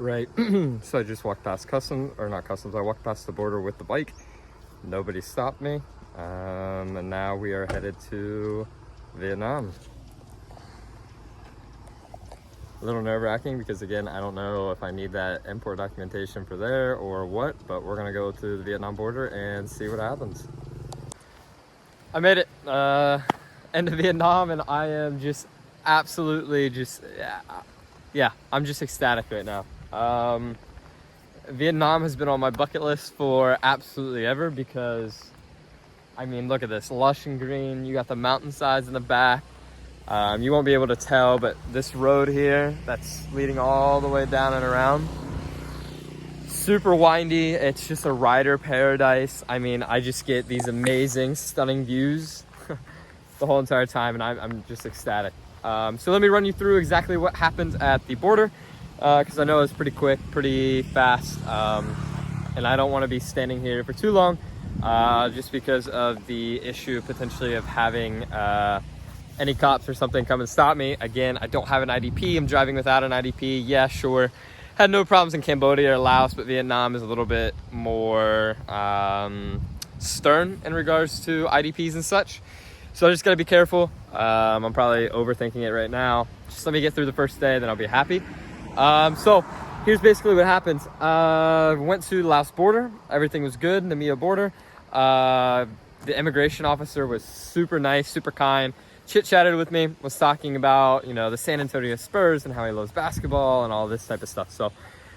Right. So I just walked past customs, or not customs, I walked past the border with the bike. Nobody stopped me. And now we are headed to Vietnam. A little nerve-wracking because, again, I don't know if I need that import documentation for there or what, but we're gonna go to the Vietnam border and see what happens. I made it into Vietnam, and I am just absolutely yeah, I'm just ecstatic right now. Vietnam has been on my bucket list for absolutely ever because, I mean, look at this, lush and green. You got the mountainsides in the back. You won't be able to tell, but this road here that's leading all the way down and around, super windy. It's just a rider paradise. I mean, I just get these amazing, stunning views the whole entire time, and I'm just ecstatic. So let me run you through exactly what happens at the border, because I know it's pretty quick, pretty fast, and I don't want to be standing here for too long, just because of the issue potentially of having any cops or something come and stop me. Again, I don't have an IDP. I'm driving without an IDP. Yeah, sure. Had no problems in Cambodia or Laos, but Vietnam is a little bit more stern in regards to IDPs and such. So I just gotta be careful. I'm probably overthinking it right now. Just let me get through the first day, then I'll be happy. So here's basically what happens. Went to the Laos border. Everything was good, the Mia border. The immigration officer was super nice, super kind. Chit-chatted with me, was talking about, you know, the San Antonio Spurs and how he loves basketball and all this type of stuff. So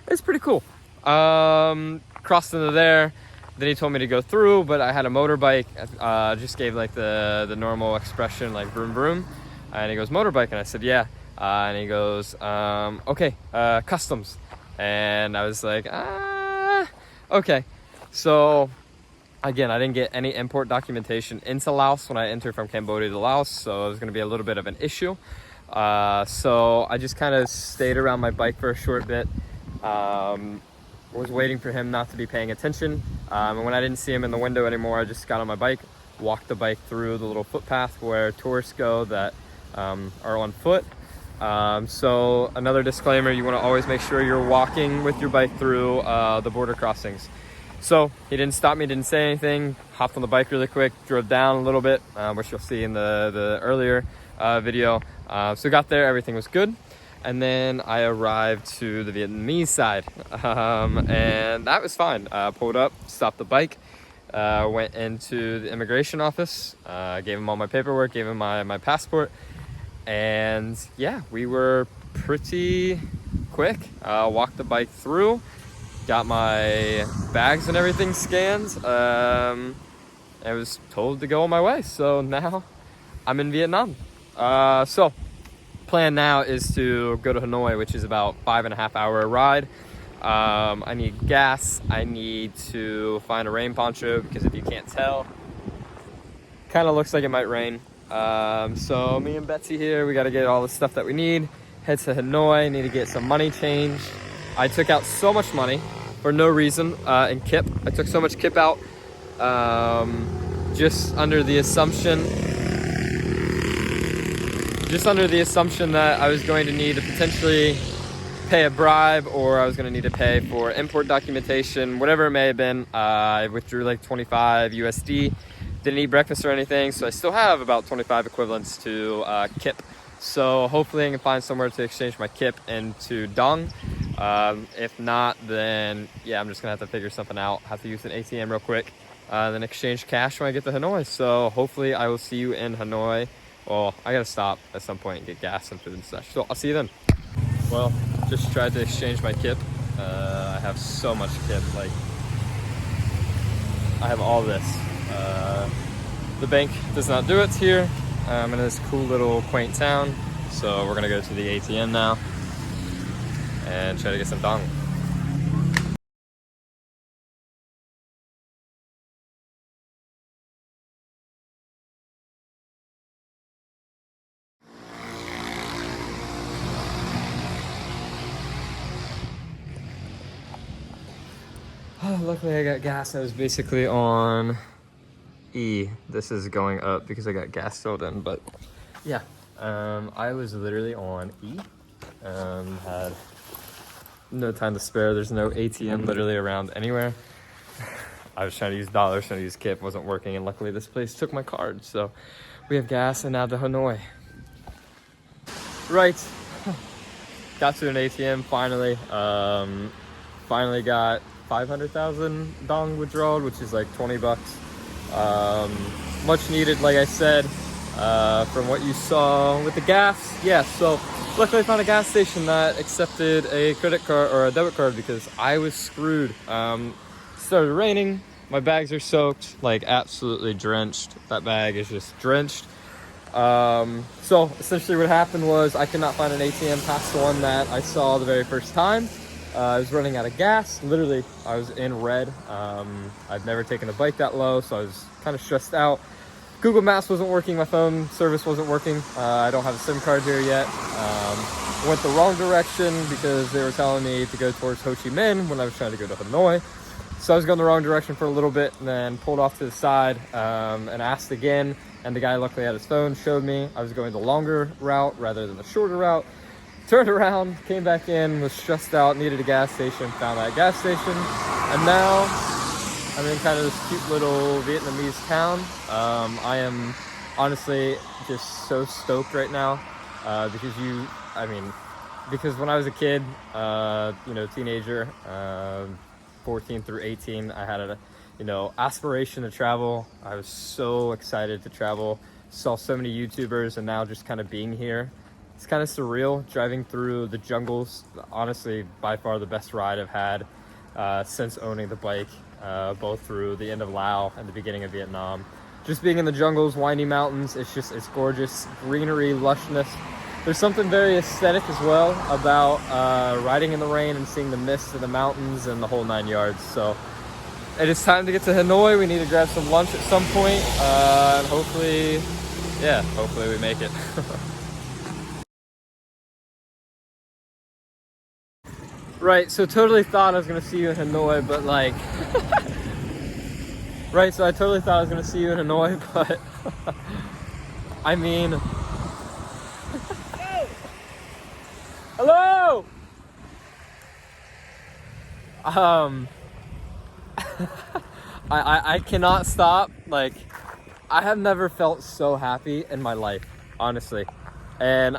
it's pretty cool. Crossed into there. Then he told me to go through, but I had a motorbike. Just gave like the normal expression, like vroom vroom. And he goes, motorbike? And I said, yeah. And he goes, okay, customs. And I was like, okay. So again, I didn't get any import documentation into Laos when I entered from Cambodia to Laos, so it was going to be a little bit of an issue. So I just kind of stayed around my bike for a short bit. Was waiting for him not to be paying attention. And when I didn't see him in the window anymore, I just got on my bike, walked the bike through the little footpath where tourists go that are on foot. So another disclaimer, you want to always make sure you're walking with your bike through the border crossings. So he didn't stop me, didn't say anything, hopped on the bike really quick, drove down a little bit, which you'll see in the earlier video. So got there, everything was good. And then I arrived to the Vietnamese side, and that was fine. Pulled up, stopped the bike, went into the immigration office, gave him all my paperwork, gave him my passport, and yeah, we were pretty quick. Walked the bike through, got my bags and everything scanned, and I was told to go on my way. So now I'm in Vietnam. So plan now is to go to Hanoi, which is about 5.5 hour ride. I need gas. I need to find a rain poncho because if you can't tell, kind of looks like it might rain. So me and Betsy here, we got to get all the stuff that we need. Head to Hanoi. Need to get some money changed. I took out so much money for no reason in kip. I took so much kip out just under the assumption that I was going to need to potentially pay a bribe, or I was going to need to pay for import documentation, whatever it may have been. I withdrew like 25 USD. Didn't eat breakfast or anything, so I still have about 25 equivalents to kip. So hopefully I can find somewhere to exchange my kip into dong. If not, then yeah, I'm just gonna have to figure something out. Have to use an ATM real quick, then exchange cash when I get to Hanoi. So hopefully I will see you in Hanoi. Well, I gotta stop at some point and get gas and food and such. So I'll see you then. Well, just tried to exchange my kip. I have so much kip, like I have all this. The bank does not do it here. I'm in this cool little quaint town. So we're gonna go to the ATM now and try to get some dong. Luckily I got gas. I was basically on E. This is going up because I got gas filled in, but yeah, I was literally on E. Had No time to spare. There's no ATM literally around anywhere. I was trying to use dollars, trying to use Kip, wasn't working, and luckily this place took my card. So we have gas and now to Hanoi. Right. Got to an ATM finally. Finally got 500,000 dong withdrawal, which is like 20 bucks. Much needed, like I said, from what you saw with the gas. Yeah, so luckily I found a gas station that accepted a credit card or a debit card because I was screwed. Started raining, my bags are soaked, like absolutely drenched. That bag is just drenched. So essentially what happened was I could not find an ATM past the one that I saw the very first time. I was running out of gas. Literally, I was in red. I'd never taken a bike that low, so I was kind of stressed out. Google Maps wasn't working. My phone service wasn't working. I don't have a SIM card here yet. Went the wrong direction because they were telling me to go towards Ho Chi Minh when I was trying to go to Hanoi. So I was going the wrong direction for a little bit and then pulled off to the side and asked again. And the guy luckily had his phone, showed me I was going the longer route rather than the shorter route. Turned around, came back in, was stressed out, needed a gas station, found that gas station. And now I'm in kind of this cute little Vietnamese town. I am honestly just so stoked right now because when I was a kid, teenager, 14 through 18, I had a aspiration to travel. I was so excited to travel, saw so many YouTubers, and now just kind of being here, it's kind of surreal. Driving through the jungles, honestly, by far the best ride I've had since owning the bike, both through the end of Laos and the beginning of Vietnam. Just being in the jungles, windy mountains, it's gorgeous, greenery, lushness. There's something very aesthetic as well about riding in the rain and seeing the mist of the mountains and the whole 9 yards. So it is time to get to Hanoi. We need to grab some lunch at some point, and hopefully we make it. Right, so totally thought I was gonna see you in Hanoi, but like, right, so I totally thought I was gonna see you in Hanoi, but I mean, hello. I cannot stop. Like, I have never felt so happy in my life, honestly. And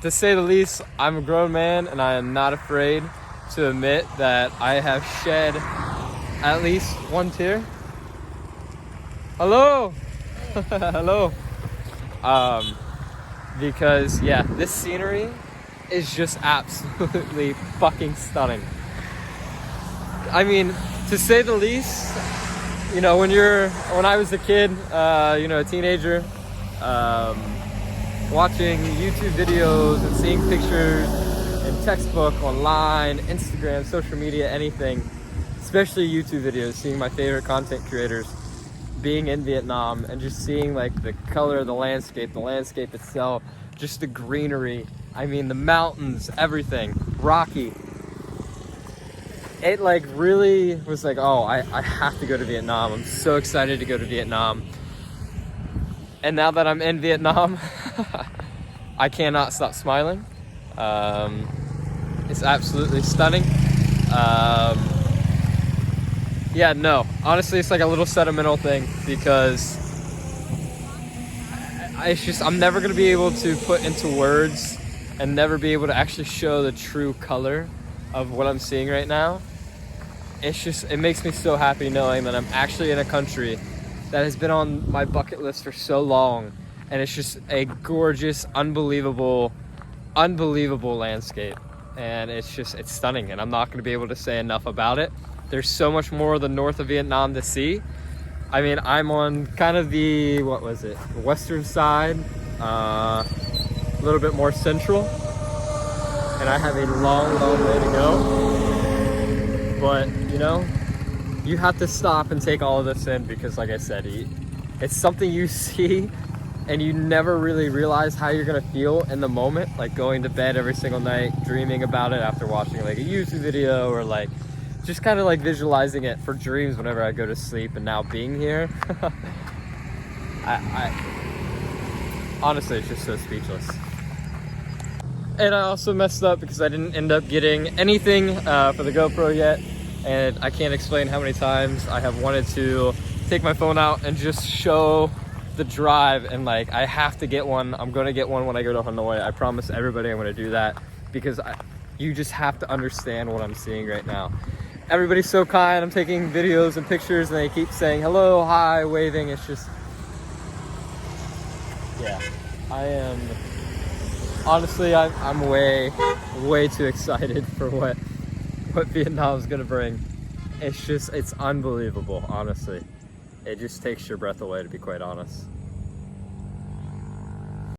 to say the least, I'm a grown man and I am not afraid to admit that I have shed at least one tear. Hello. Hello. Because yeah, this scenery is just absolutely fucking stunning. I mean, to say the least, when I was a kid, a teenager, watching YouTube videos and seeing pictures and textbook online, Instagram, social media, anything, especially YouTube videos, seeing my favorite content creators being in Vietnam and just seeing like the color of the landscape itself, just the greenery, I mean the mountains, everything, rocky. It like really was like, oh, I have to go to Vietnam. I'm so excited to go to Vietnam. And now that I'm in Vietnam, I cannot stop smiling. It's absolutely stunning. Honestly, it's like a little sentimental thing because I'm never gonna be able to put into words and never be able to actually show the true color of what I'm seeing right now. It makes me so happy knowing that I'm actually in a country that has been on my bucket list for so long, and it's just a gorgeous, unbelievable landscape, and it's stunning, and I'm not going to be able to say enough about it. There's so much more of the north of Vietnam to see. I mean, I'm on kind of the western side, a little bit more central, and I have a long way to go. But you have to stop and take all of this in because, like I said, it's something you see and you never really realize how you're gonna feel in the moment, like going to bed every single night dreaming about it after watching like a YouTube video, or like just kind of like visualizing it for dreams whenever I go to sleep. And now being here, I honestly, it's just so speechless. And I also messed up because I didn't end up getting anything for the GoPro yet. And I can't explain how many times I have wanted to take my phone out and just show the drive, and like, I have to get one. I'm gonna get one when I go to Hanoi. I promise everybody I'm gonna do that, because you just have to understand what I'm seeing right now. Everybody's so kind. I'm taking videos and pictures and they keep saying hello, hi, waving. It's just, yeah, I am, honestly, I'm way too excited for what Vietnam's gonna bring. It's unbelievable, honestly. It just takes your breath away, to be quite honest.